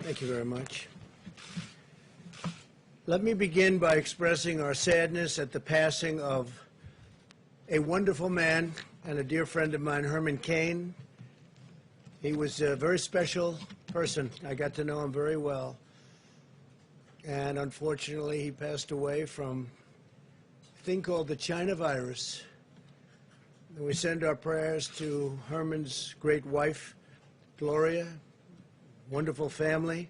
Thank you very much. Let me begin by expressing our sadness at the passing of a wonderful man and a dear friend of mine, Herman Cain. He was a very special person. I got to know him very well. And unfortunately, he passed away from a thing called the China virus. And we send our prayers to Herman's great wife, Gloria, wonderful family.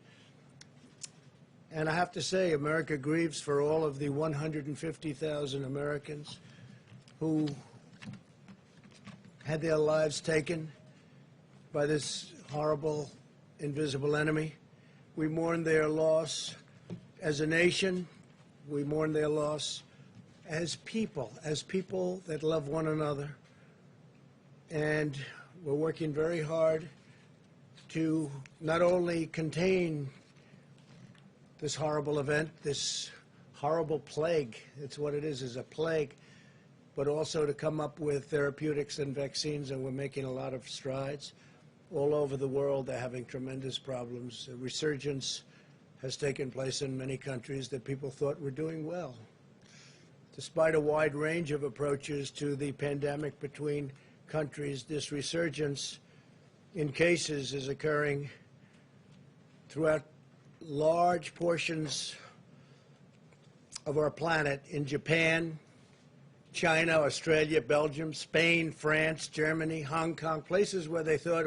And I have to say, America grieves for all of the 150,000 Americans who had their lives taken by this horrible, invisible enemy. We mourn their loss as a nation. We mourn their loss as people that love one another. And we're working very hard to not only contain this horrible event, this horrible plague, it's what it is a plague, but also to come up with therapeutics and vaccines, and we're making a lot of strides. All over the world, they're having tremendous problems. A resurgence has taken place in many countries that people thought were doing well. Despite a wide range of approaches to the pandemic between countries, this resurgence in cases is occurring throughout large portions of our planet, in Japan, China, Australia, Belgium, Spain, France, Germany, Hong Kong, places where they thought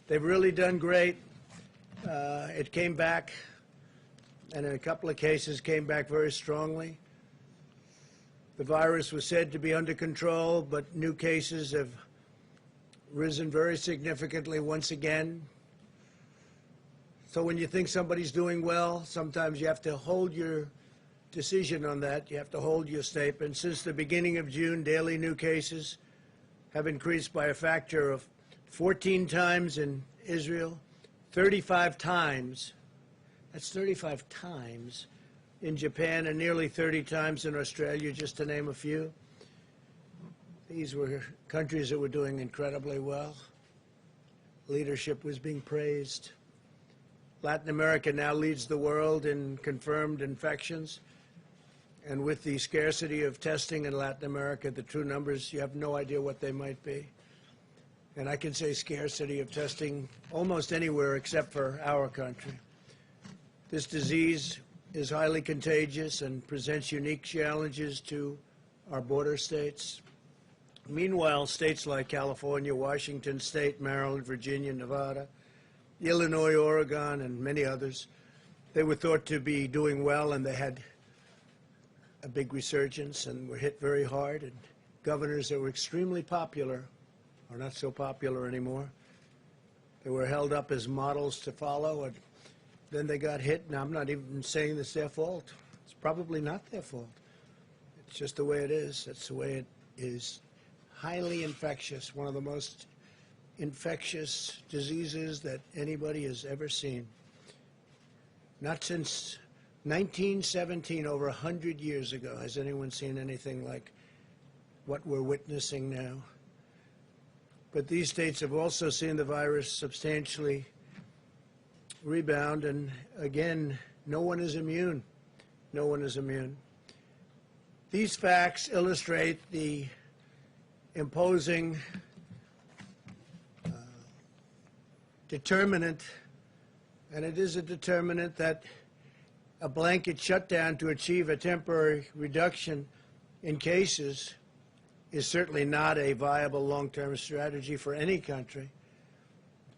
they've really done great. It came back, and in a couple of cases came back very strongly. The virus was said to be under control, but new cases have risen very significantly once again. So when you think somebody's doing well, sometimes you have to hold your decision on that. You have to hold your statement. Since the beginning of June, daily new cases have increased by a factor of 14 times in Israel, 35 times, that's 35 times in Japan, and nearly 30 times in Australia, just to name a few. These were countries that were doing incredibly well. Leadership was being praised. Latin America now leads the world in confirmed infections. And with the scarcity of testing in Latin America, the true numbers, you have no idea what they might be. And I can say scarcity of testing almost anywhere except for our country. This disease is highly contagious and presents unique challenges to our border states. Meanwhile, states like California, Washington State, Maryland, Virginia, Nevada, Illinois, Oregon, and many others, they were thought to be doing well, and they had a big resurgence and were hit very hard. And governors that were extremely popular are not so popular anymore. They were held up as models to follow, and then they got hit. Now, I'm not even saying it's their fault. It's probably not their fault. It's just the way it is. That's the way it is. Highly infectious, one of the most infectious diseases that anybody has ever seen. Not since 1917, over 100 years ago, has anyone seen anything like what we're witnessing now. But these states have also seen the virus substantially rebound, and again, no one is immune. No one is immune. These facts illustrate the imposing determinant, and it is a determinant that a blanket shutdown to achieve a temporary reduction in cases is certainly not a viable long-term strategy for any country.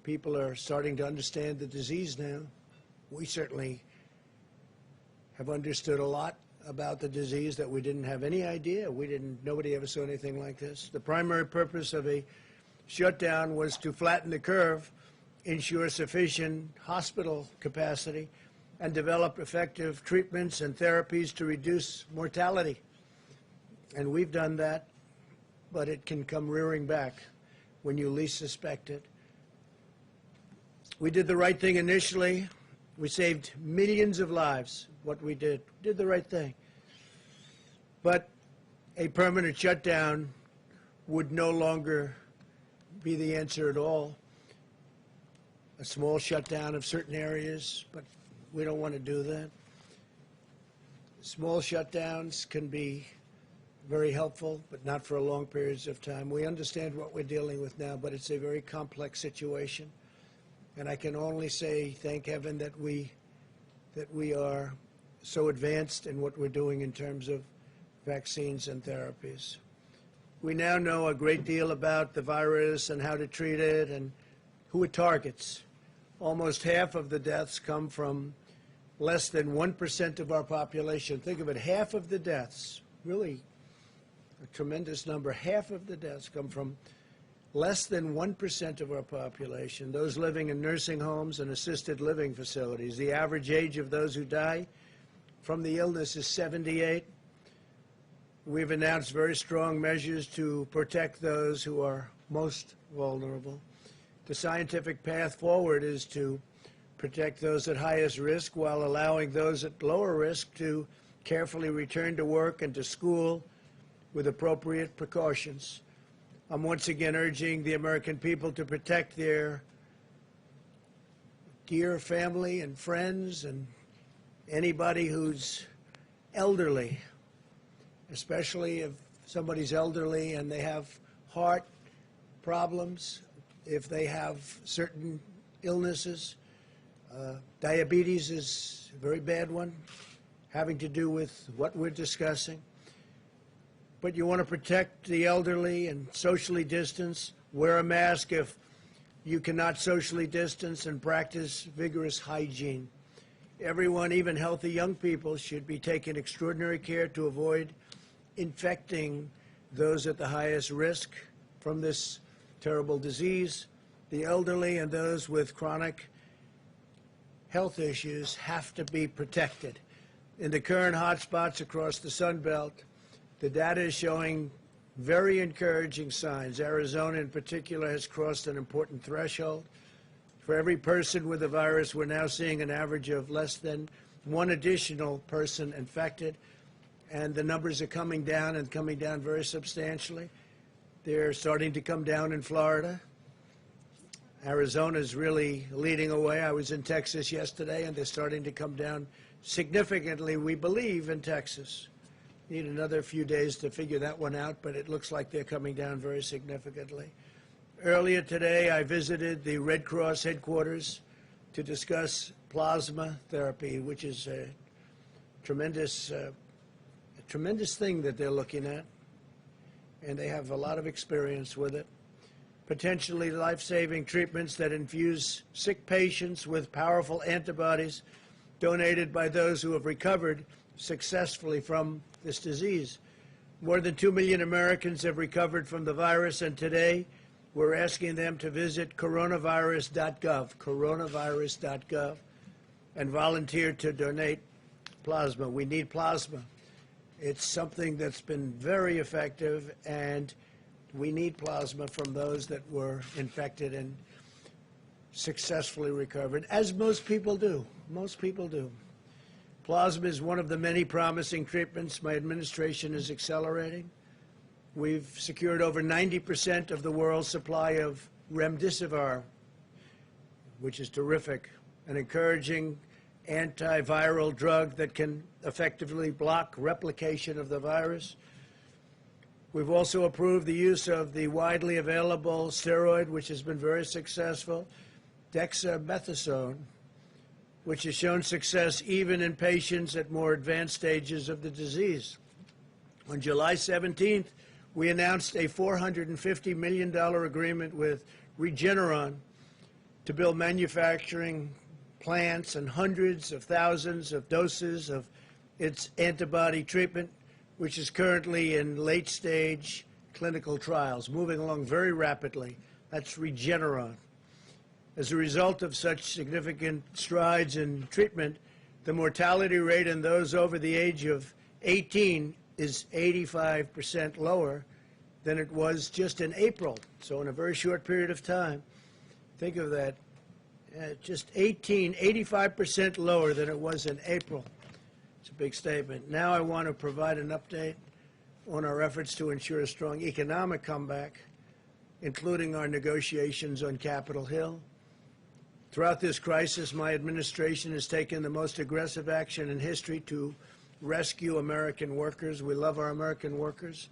People are starting to understand the disease now. We certainly have understood a lot about the disease that we didn't have any idea. Nobody ever saw anything like this. The primary purpose of a shutdown was to flatten the curve, ensure sufficient hospital capacity, and develop effective treatments and therapies to reduce mortality. And we've done that, but it can come rearing back when you least suspect it. We did the right thing initially. We saved millions of lives. What we did the right thing. But a permanent shutdown would no longer be the answer at all. a small shutdown of certain areas, but we don't want to do that. Small shutdowns can be very helpful, but not for long periods of time. We understand what we're dealing with now, but it's a very complex situation. And I can only say, thank heaven that we are so advanced in what we're doing in terms of vaccines and therapies. We now know a great deal about the virus and how to treat it and who it targets. Almost half of the deaths come from less than 1% of our population. Think of it, half of the deaths, really a tremendous number, half of the deaths come from less than 1% of our population, those living in nursing homes and assisted living facilities. The average age of those who die from the illness is 78. We've announced very strong measures to protect those who are most vulnerable. The scientific path forward is to protect those at highest risk while allowing those at lower risk to carefully return to work and to school with appropriate precautions. I'm once again urging the American people to protect their dear family and friends and anybody who's elderly, especially if somebody's elderly and they have heart problems, if they have certain illnesses. Diabetes is a very bad one, having to do with what we're discussing. But you want to protect the elderly and socially distance. Wear a mask if you cannot socially distance, and practice vigorous hygiene. Everyone, even healthy young people, should be taking extraordinary care to avoid infecting those at the highest risk from this terrible disease. The elderly and those with chronic health issues have to be protected. In the current hotspots across the Sun Belt, the data is showing very encouraging signs. Arizona, in particular, has crossed an important threshold. For every person with the virus, we're now seeing an average of less than one additional person infected, and the numbers are coming down and coming down very substantially. They're starting to come down in Florida. Arizona is really leading away. I was in Texas yesterday, and they're starting to come down significantly, we believe, in Texas. Need another few days to figure that one out, but it looks like they're coming down very significantly. Earlier today, I visited the Red Cross headquarters to discuss plasma therapy, which is a tremendous thing that they're looking at, and they have a lot of experience with it. Potentially life-saving treatments that infuse sick patients with powerful antibodies donated by those who have recovered successfully from this disease. More than 2 million Americans have recovered from the virus, and today we're asking them to visit coronavirus.gov, and volunteer to donate plasma. We need plasma. It's something that's been very effective, and we need plasma from those that were infected and successfully recovered, as most people do. Most people do. Plasma is one of the many promising treatments my administration is accelerating. We've secured over 90% of the world's supply of remdesivir, which is terrific, an encouraging antiviral drug that can effectively block replication of the virus. We've also approved the use of the widely available steroid, which has been very successful, dexamethasone, which has shown success even in patients at more advanced stages of the disease. On July 17th, we announced a $450 million agreement with Regeneron to build manufacturing plants and hundreds of thousands of doses of its antibody treatment, which is currently in late-stage clinical trials, moving along very rapidly. That's Regeneron. As a result of such significant strides in treatment, the mortality rate in those over the age of 18 is 85% lower than it was just in April. So in a very short period of time, think of that, just 85% lower than it was in April. It's a big statement. Now I want to provide an update on our efforts to ensure a strong economic comeback, including our negotiations on Capitol Hill. Throughout this crisis, my administration has taken the most aggressive action in history to rescue American workers. We love our American workers,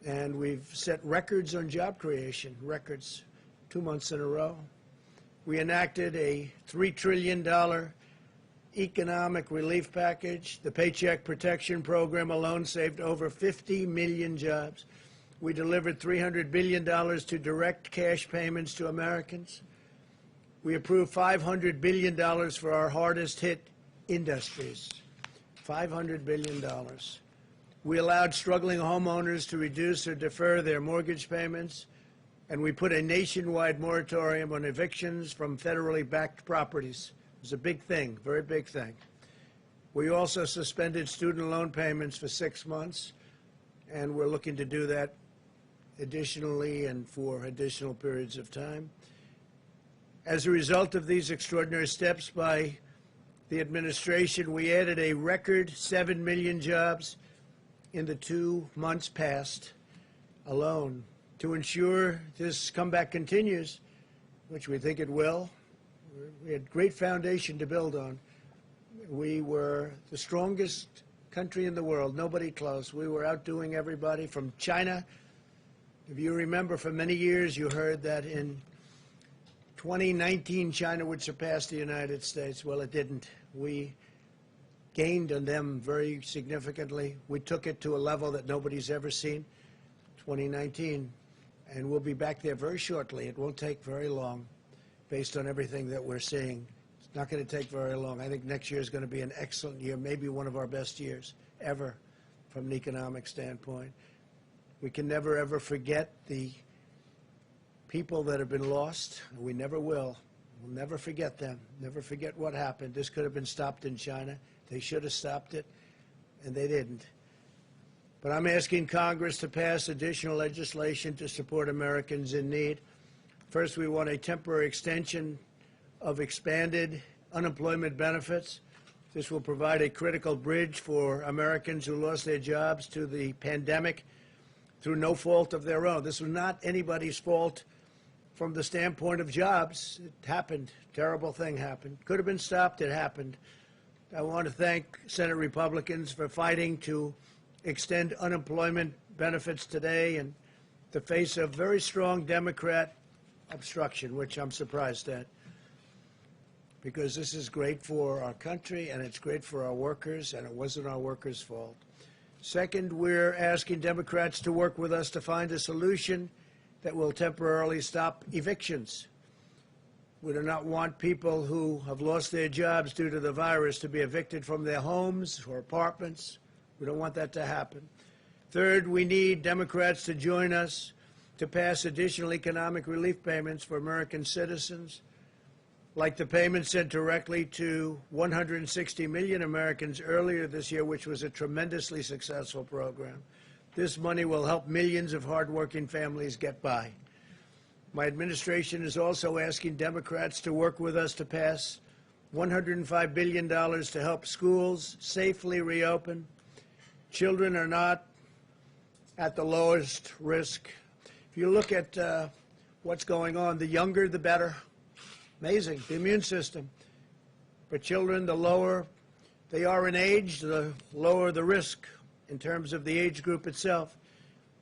and we've set records on job creation, records 2 months in a row. We enacted a $3 trillion economic relief package. The Paycheck Protection Program alone saved over 50 million jobs. We delivered $300 billion to direct cash payments to Americans. We approved $500 billion for our hardest hit industries. $500 billion. We allowed struggling homeowners to reduce or defer their mortgage payments, and we put a nationwide moratorium on evictions from federally backed properties. It was a big thing, very big thing. We also suspended student loan payments for 6 months, and we're looking to do that additionally and for additional periods of time. As a result of these extraordinary steps by the administration, we added a record 7 million jobs in the 2 months past alone. To ensure this comeback continues, which we think it will, we had great foundation to build on. We were the strongest country in the world, nobody close. We were outdoing everybody from China. If you remember, for many years you heard that in 2019 China would surpass the United States. Well, it didn't. We gained on them very significantly. We took it to a level that nobody's ever seen, 2019, and we'll be back there very shortly. It won't take very long based on everything that we're seeing. It's not going to take very long. I think next year is going to be an excellent year, maybe one of our best years ever from an economic standpoint. We can never, ever forget the people that have been lost. We never will. We'll never forget them, never forget what happened. This could have been stopped in China. They should have stopped it, and they didn't. But I'm asking Congress to pass additional legislation to support Americans in need. First, we want a temporary extension of expanded unemployment benefits. This will provide a critical bridge for Americans who lost their jobs to the pandemic through no fault of their own. This was not anybody's fault from the standpoint of jobs. It happened. Terrible thing happened. Could have been stopped. It happened. I want to thank Senate Republicans for fighting to extend unemployment benefits today in the face of very strong Democrat obstruction, which I'm surprised at, because this is great for our country and it's great for our workers, and it wasn't our workers' fault. Second, we're asking Democrats to work with us to find a solution that will temporarily stop evictions. We do not want people who have lost their jobs due to the virus to be evicted from their homes or apartments. We don't want that to happen. Third, we need Democrats to join us to pass additional economic relief payments for American citizens, like the payment sent directly to 160 million Americans earlier this year, which was a tremendously successful program. This money will help millions of hardworking families get by. My administration is also asking Democrats to work with us to pass $105 billion to help schools safely reopen. Children are not at the lowest risk. If you look at what's going on, the younger, the better. Amazing, the immune system. For children, the lower they are in age, the lower the risk in terms of the age group itself.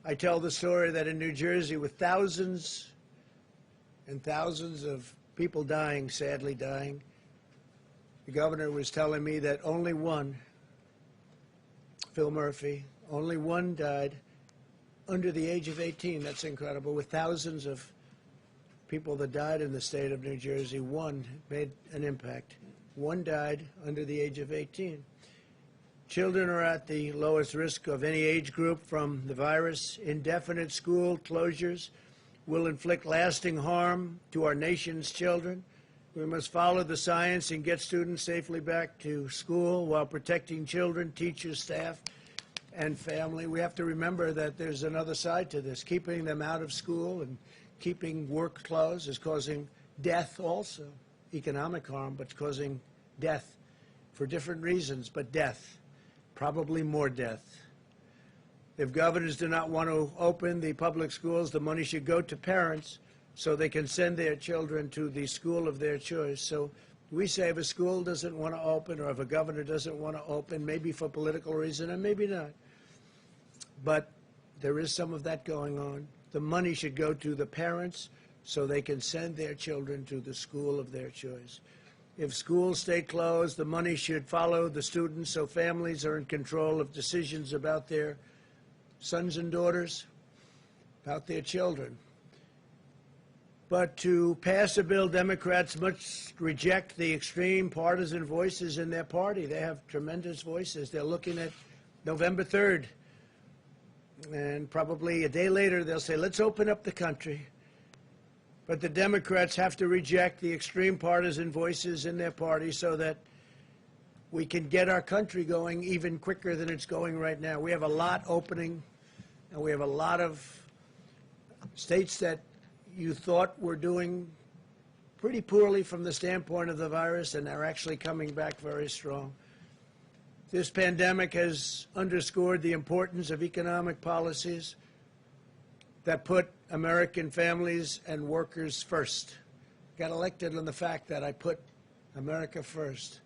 I tell the story that in New Jersey, with thousands and thousands of people dying, sadly dying, the governor was telling me that only one, Phil Murphy, only one died under the age of 18. That's incredible. With thousands of people that died in the state of New Jersey, one made an impact. One died under the age of 18. Children are at the lowest risk of any age group from the virus. Indefinite school closures will inflict lasting harm to our nation's children. We must follow the science and get students safely back to school while protecting children, teachers, staff, and family. We have to remember that there's another side to this. Keeping them out of school and keeping work closed is causing death also. Economic harm, but it's causing death for different reasons, but death. Probably more death. If governors do not want to open the public schools, the money should go to parents so they can send their children to the school of their choice. So we say if a school doesn't want to open, or if a governor doesn't want to open, maybe for political reason and maybe not, but there is some of that going on. The money should go to the parents so they can send their children to the school of their choice. If schools stay closed, the money should follow the students so families are in control of decisions about their sons and daughters, about their children. But to pass a bill, Democrats must reject the extreme partisan voices in their party. They have tremendous voices. They're looking at November 3rd. And probably a day later, they'll say, let's open up the country. But the Democrats have to reject the extreme partisan voices in their party so that we can get our country going even quicker than it's going right now. We have a lot opening, and we have a lot of states that you thought were doing pretty poorly from the standpoint of the virus, and they're actually coming back very strong. This pandemic has underscored the importance of economic policies that put American families and workers first. Got elected on the fact that I put America first.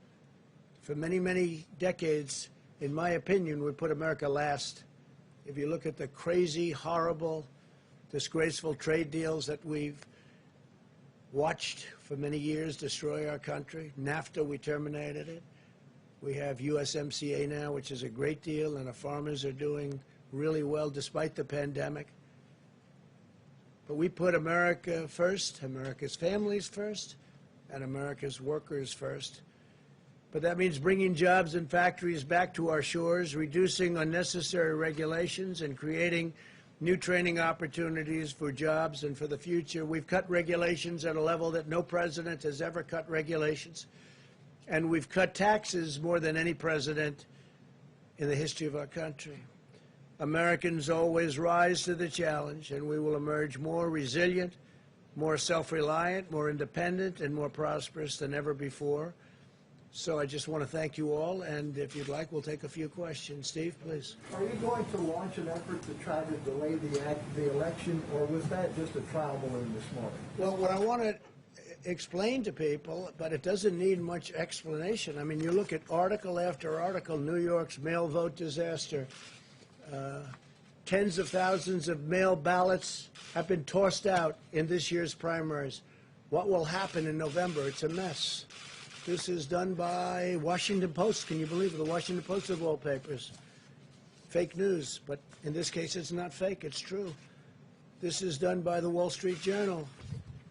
For many, many decades, in my opinion, we put America last. If you look at the crazy, horrible, disgraceful trade deals that we've watched for many years destroy our country. NAFTA, we terminated it. We have USMCA now, which is a great deal, and our farmers are doing really well despite the pandemic. But we put America first, America's families first, and America's workers first. But that means bringing jobs and factories back to our shores, reducing unnecessary regulations, and creating new training opportunities for jobs and for the future. We've cut regulations at a level that no president has ever cut regulations. And we've cut taxes more than any president in the history of our country. Americans always rise to the challenge, and we will emerge more resilient, more self-reliant, more independent, and more prosperous than ever before. So I just want to thank you all, and if you'd like, we'll take a few questions. Steve, please. Are you going to launch an effort to try to delay the election, or was that just a trial balloon this morning? Well, what I want to explain to people, but it doesn't need much explanation. I mean, you look at article after article, New York's mail vote disaster. Tens of thousands of mail ballots have been tossed out in this year's primaries. What will happen in November? It's a mess. This is done by Washington Post. Can you believe it? The Washington Post of all papers. Fake news, but in this case it's not fake, it's true. This is done by the Wall Street Journal.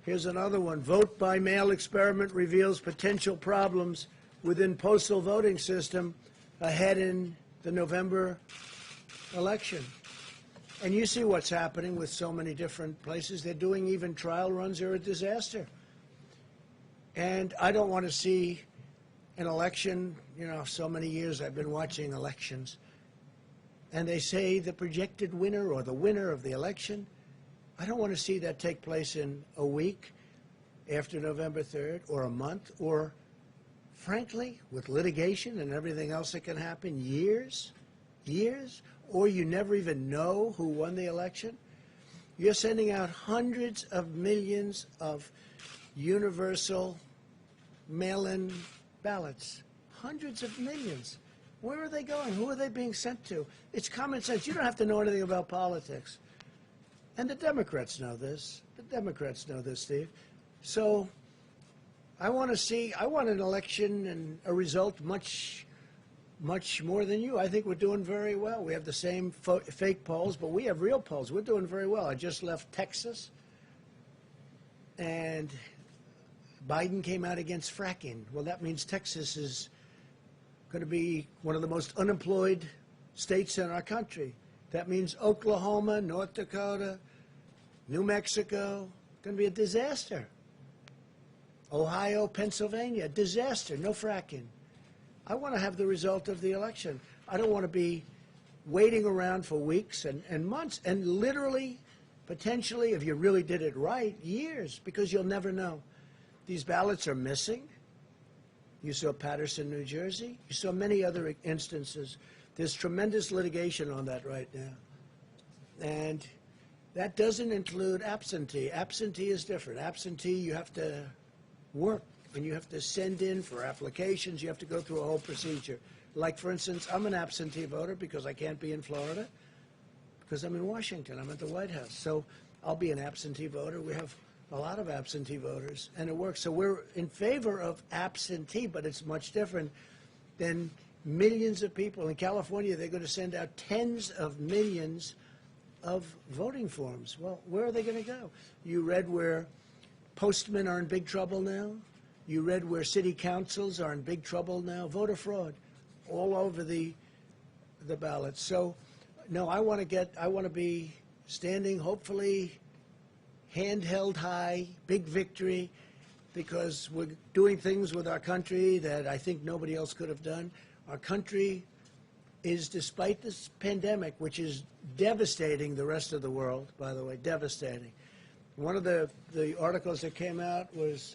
Here's another one. Vote by mail experiment reveals potential problems within postal voting system ahead in the November election. And you see what's happening with so many different places. They're doing even trial runs. They're a disaster. And I don't want to see an election, you know, so many years I've been watching elections, and they say the projected winner or the winner of the election. I don't want to see that take place in a week after November 3rd, or a month, or, frankly, with litigation and everything else that can happen, years, or you never even know who won the election. You're sending out hundreds of millions of universal mail-in ballots. Hundreds of millions. Where are they going? Who are they being sent to? It's common sense. You don't have to know anything about politics. And the Democrats know this. The Democrats know this, Steve. So I want an election and a result much more than you. I think we're doing very well. We have the same fake polls, but we have real polls. We're doing very well. I just left Texas, and Biden came out against fracking. Well, that means Texas is going to be one of the most unemployed states in our country. That means Oklahoma, North Dakota, New Mexico, going to be a disaster. Ohio, Pennsylvania, disaster, no fracking. I want to have the result of the election. I don't want to be waiting around for weeks and months, and literally, potentially, if you really did it right, years, because you'll never know. These ballots are missing. You saw Patterson, New Jersey. You saw many other instances. There's tremendous litigation on that right now. And That doesn't include absentee. Absentee is different. Absentee, you have to work, and you have to send in for applications. You have to go through a whole procedure. Like, for instance, I'm an absentee voter because I can't be in Florida because I'm in Washington. I'm at the White House. So I'll be an absentee voter. We have a lot of absentee voters, and it works. So we're in favor of absentee, but it's much different than millions of people. In California, they're going to send out tens of millions of voting forms. Well, where are they going to go? You read where postmen are in big trouble now. You read where city councils are in big trouble now. Voter fraud all over the ballots. So, no, I want to be standing, hopefully, hand held high, big victory, because we're doing things with our country that I think nobody else could have done. Our country is, despite this pandemic, which is devastating the rest of the world, by the way, devastating. One of the articles that came out was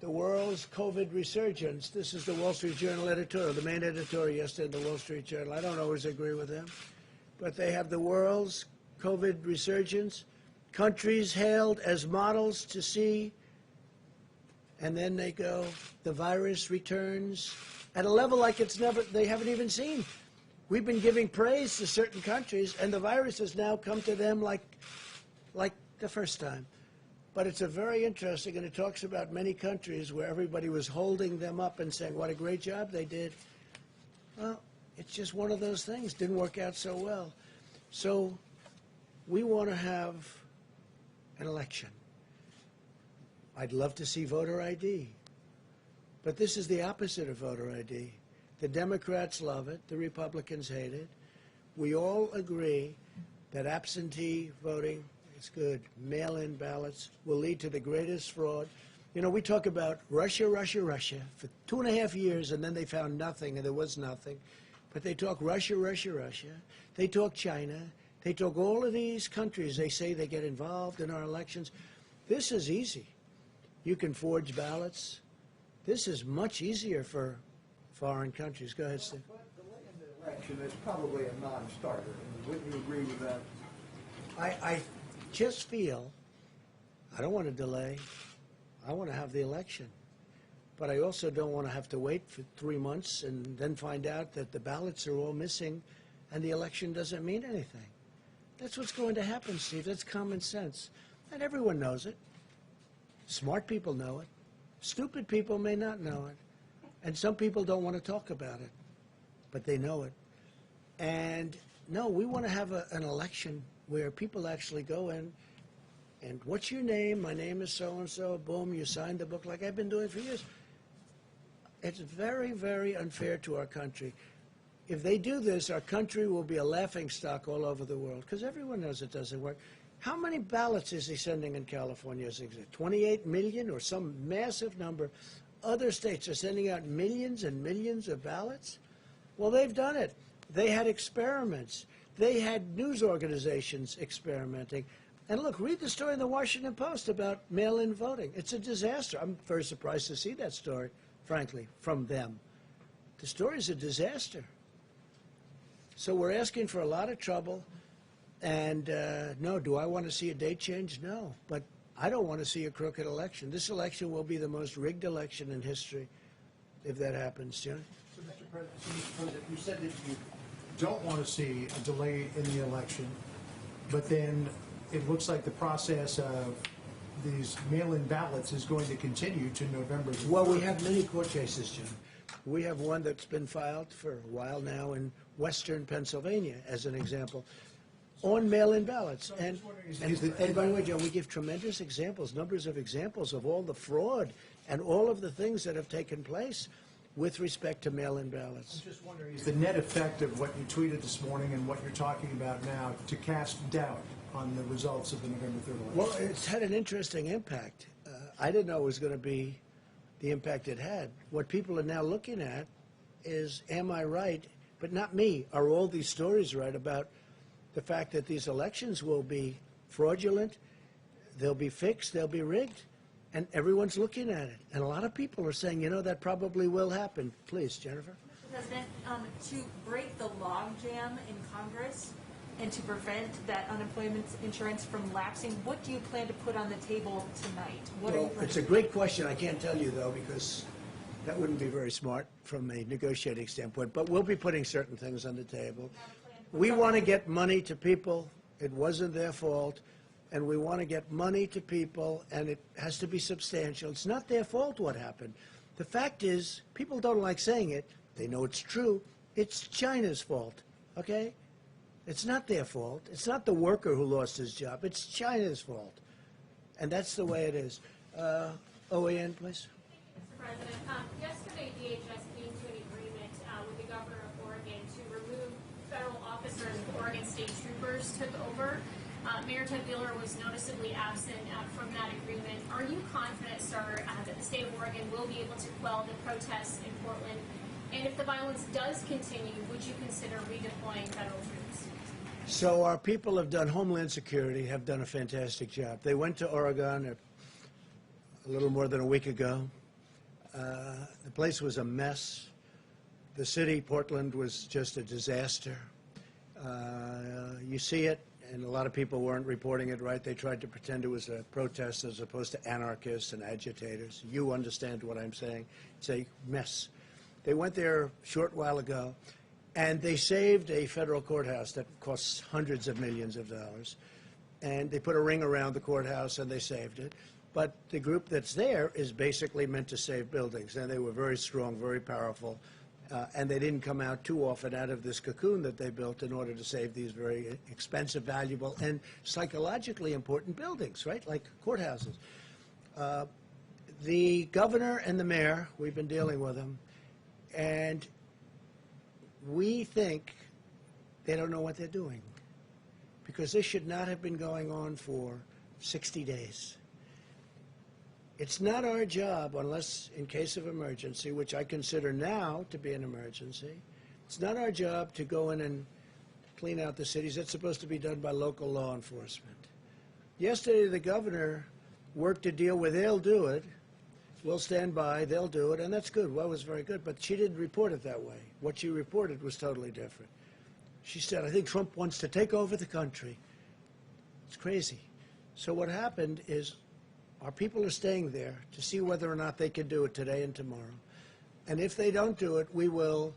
the world's COVID resurgence. This is the Wall Street Journal editorial, the main editorial yesterday in the Wall Street Journal. I don't always agree with them, but they have the world's COVID resurgence, countries hailed as models to see, and then they go, the virus returns at a level like they haven't even seen. We've been giving praise to certain countries, and the virus has now come to them like the first time. But it's a very interesting, and it talks about many countries where everybody was holding them up and saying what a great job they did. Well, it's just one of those things. Didn't work out so well. So we want to have an election. I'd love to see voter ID. But this is the opposite of voter ID. The Democrats love it. The Republicans hate it. We all agree that absentee voting is good. Mail-in ballots will lead to the greatest fraud. You know, we talk about Russia, Russia, Russia for 2.5 years, and then they found nothing, and there was nothing. But they talk Russia, Russia, Russia. They talk China. They talk all of these countries. They say they get involved in our elections. This is easy. You can forge ballots. This is much easier for foreign countries. Go ahead, Steve. But delaying the election is probably a non-starter. And wouldn't you agree with that? I just feel I don't want to delay. I want to have the election. But I also don't want to have to wait for 3 months and then find out that the ballots are all missing and the election doesn't mean anything. That's what's going to happen, Steve. That's common sense. And everyone knows it. Smart people know it. Stupid people may not know it. And some people don't want to talk about it, but they know it. And no, we want to have an election where people actually go in and what's your name? My name is so-and-so. Boom, you signed the book like I've been doing for years. It's very, very unfair to our country. If they do this, our country will be a laughingstock all over the world because everyone knows it doesn't work. How many ballots is he sending in California? Is it 28 million or some massive number? Other states are sending out millions and millions of ballots. Well, they've done it. They had experiments. They had news organizations experimenting. And look, read the story in the Washington Post about mail-in voting. It's a disaster. I'm very surprised to see that story, frankly, from them. The story is a disaster. So we're asking for a lot of trouble. And no, do I want to see a date change? No. But I don't want to see a crooked election. This election will be the most rigged election in history if that happens, John. So, Mr. President, you said that you don't want to see a delay in the election, but then it looks like the process of these mail-in ballots is going to continue to November. Well, we have many court cases, John. We have one that's been filed for a while now in western Pennsylvania, as an example, on mail-in ballots. So and by by the way, John, we give tremendous examples, numbers of examples of all the fraud and all of the things that have taken place with respect to mail-in ballots. I'm just wondering, is the net effect of what you tweeted this morning and what you're talking about now to cast doubt on the results of the November 3rd election? Well, it's had an interesting impact. I didn't know it was going to be the impact it had. What people are now looking at is, am I right? But not me. Are all these stories right about the fact that these elections will be fraudulent, they'll be fixed, they'll be rigged, and everyone's looking at it. And a lot of people are saying, you know, that probably will happen. Please, Jennifer. Mr. President, to break the logjam in Congress and to prevent that unemployment insurance from lapsing. What do you plan to put on the table tonight? Well, it's a great question. I can't tell you, though, because that wouldn't be very smart from a negotiating standpoint. But we'll be putting certain things on the table. We want to get money to people. It wasn't their fault. And we want to get money to people, and it has to be substantial. It's not their fault what happened. The fact is, people don't like saying it. They know it's true. It's China's fault, okay? It's not their fault. It's not the worker who lost his job. It's China's fault. And that's the way it is. OAN, please. Mr. President, yesterday DHS came to an agreement with the governor of Oregon to remove federal officers if Oregon State Troopers took over. Mayor Ted Wheeler was noticeably absent from that agreement. Are you confident, sir, that the state of Oregon will be able to quell the protests in Portland? And if the violence does continue, would you consider redeploying federal troops? So our people have done, Homeland Security, have done a fantastic job. They went to Oregon a little more than a week ago. The place was a mess. The city, Portland, was just a disaster. You see it, and a lot of people weren't reporting it right. They tried to pretend it was a protest as opposed to anarchists and agitators. You understand what I'm saying. It's a mess. They went there a short while ago, and they saved a federal courthouse that costs hundreds of millions of dollars. And they put a ring around the courthouse, and they saved it. But the group that's there is basically meant to save buildings, and they were very strong, very powerful. And they didn't come out too often out of this cocoon that they built in order to save these very expensive, valuable, and psychologically important buildings, right, like courthouses. The governor and the mayor, we've been dealing with them, and we think they don't know what they're doing, because this should not have been going on for 60 days. It's not our job, unless in case of emergency, which I consider now to be an emergency, it's not our job to go in and clean out the cities. It's supposed to be done by local law enforcement. Yesterday, the governor worked a deal where they'll do it, we'll stand by, they'll do it, and that's good. Well, it was very good, but she didn't report it that way. What she reported was totally different. She said, I think Trump wants to take over the country. It's crazy. So what happened is, our people are staying there to see whether or not they can do it today and tomorrow. And if they don't do it, we will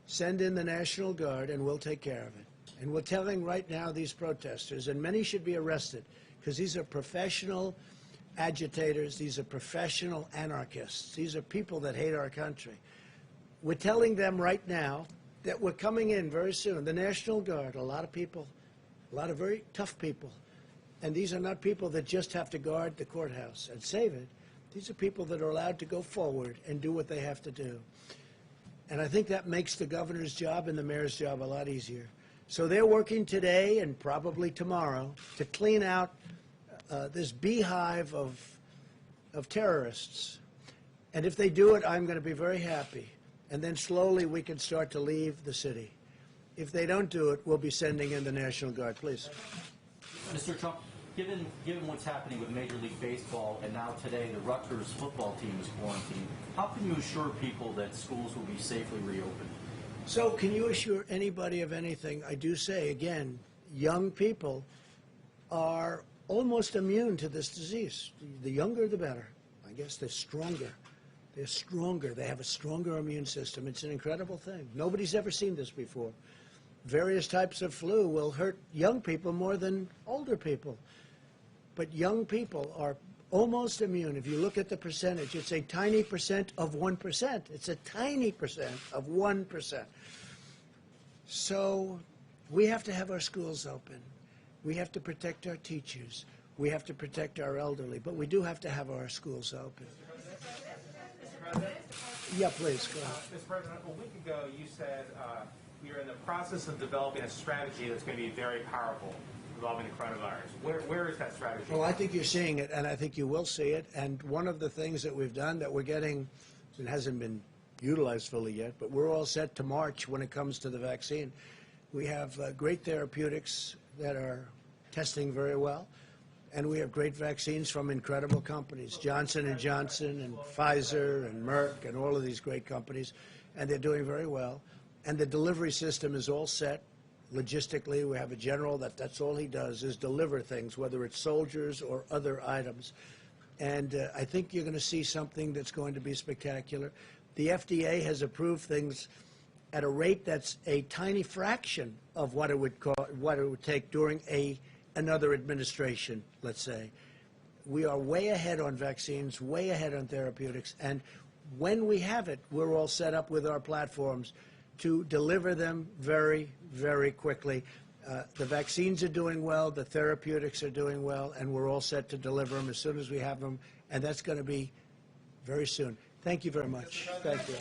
send in the National Guard and we'll take care of it. And we're telling right now these protesters, and many should be arrested, because these are professional agitators, these are professional anarchists, these are people that hate our country. We're telling them right now that we're coming in very soon. The National Guard, a lot of people, a lot of very tough people. And these are not people that just have to guard the courthouse and save it. These are people that are allowed to go forward and do what they have to do. And I think that makes the governor's job and the mayor's job a lot easier. So they're working today and probably tomorrow to clean out this beehive of terrorists. And if they do it, I'm going to be very happy. And then slowly we can start to leave the city. If they don't do it, we'll be sending in the National Guard. Please. Mr. Trump, given what's happening with Major League Baseball, and now today the Rutgers football team is quarantined, how can you assure people that schools will be safely reopened? So can you assure anybody of anything? I do say, again, young people are almost immune to this disease. The younger, the better. I guess they're stronger. They're stronger. They have a stronger immune system. It's an incredible thing. Nobody's ever seen this before. Various types of flu will hurt young people more than older people. But young people are almost immune. If you look at the percentage, it's a tiny percent of 1%. It's a tiny percent of 1%. So we have to have our schools open. We have to protect our teachers. We have to protect our elderly. But we do have to have our schools open. Mr. President? Yeah, please, go ahead. Mr. President, a week ago you said you're in the process of developing a strategy that's going to be very powerful involving the coronavirus. Where is that strategy? Well, I think you're seeing it, and I think you will see it. And one of the things that we've done that we're getting, it hasn't been utilized fully yet, but we're all set to march when it comes to the vaccine. We have great therapeutics that are testing very well, and we have great vaccines from incredible companies, Johnson & Johnson and Pfizer and Merck and all of these great companies, and they're doing very well. And the delivery system is all set. logistically. We have a general that's all he does is deliver things, whether it's soldiers or other items. And I think you're going to see something that's going to be spectacular. The FDA has approved things at a rate that's a tiny fraction of what it would take during another administration, let's say. We are way ahead on vaccines, way ahead on therapeutics, and when we have it, we're all set up with our platforms to deliver them very, very quickly. The vaccines are doing well, the therapeutics are doing well, and we're all set to deliver them as soon as we have them, and that's going to be very soon. Thank you very much. Thank you.